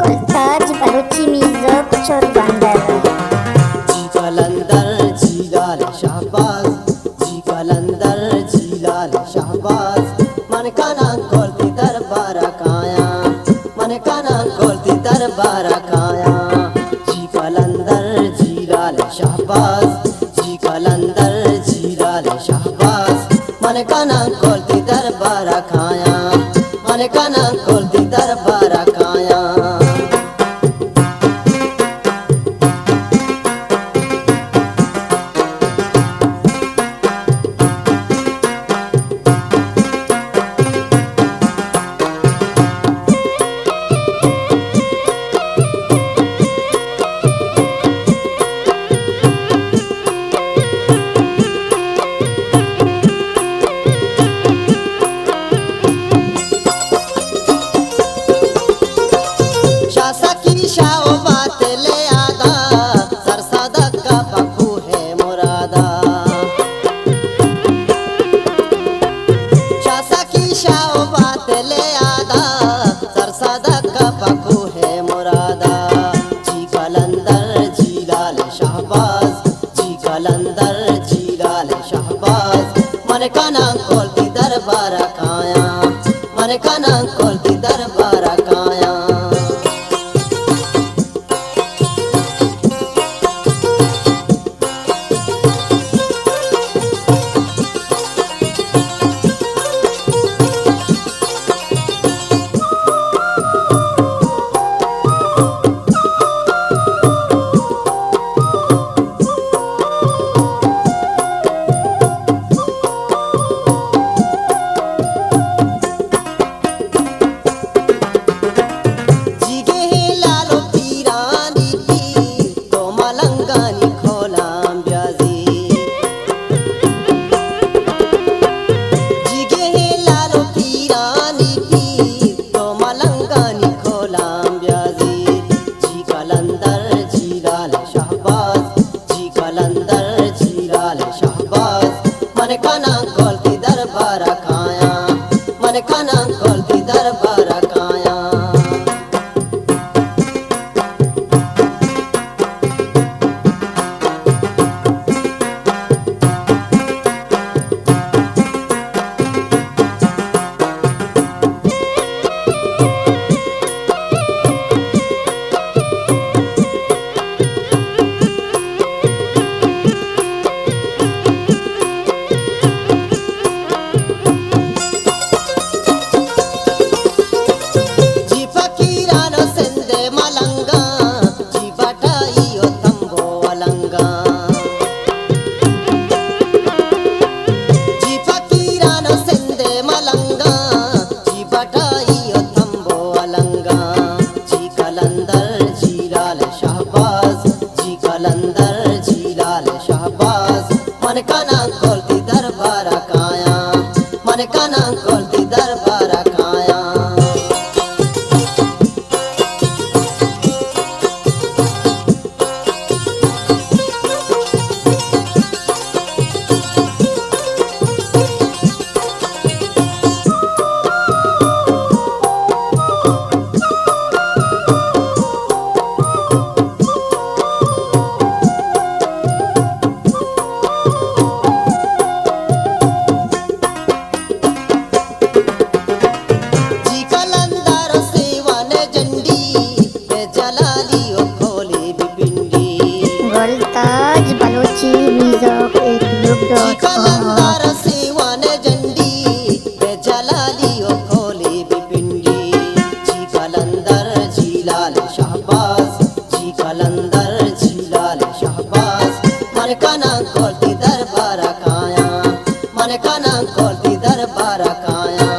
Goltaj Balochi Mizok Chor Bandar जी कलंदर जीलाल शाहबाज जी कलंदर जीलाल शाहबाज मन काना खोलती दरबार काया मन काना खोलती दरबार काया जी कलंदर जीलाल शाहबाज जी कलंदर जीलाल शाहबाज मन काना खोलती दरबार काया मन काना खोलती दरबार काया शासकी शाओ बात ले आदा सरसादा का पप्पू है मुरादा शासकी शाओ बात ले आदा सरसादा का पप्पू है मुरादा जी कलंदर जीलाल शाहबाज जी कलंदर जीलाल शाहबाज मन काना खोलती दरबार काया मन काना खोलती दरबार काया मन काना खोलती दरबार काया मन काना खोलती दरबार काया मन काना खोलती दरबार काया मन काना खोलती दरबार काया Goltaj Balochi Mizok कलंदर सेवान झंडी पे जलाली ओ खोले बिपिंडी जी कलंदर जीलाल शाहबाज जी कलंदर जीलाल शाहबाज मन काना खोलती दरबार काया मन काना खोलती दरबार काया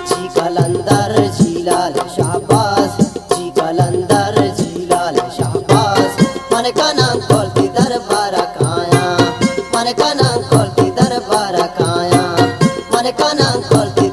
जी कलंदर जीलाल शाहबाज जी कलंदर जीलाल शाहबाज मन काना kolti darbara kaya, mane kanan kolti darbara kaya, mane kanan kolti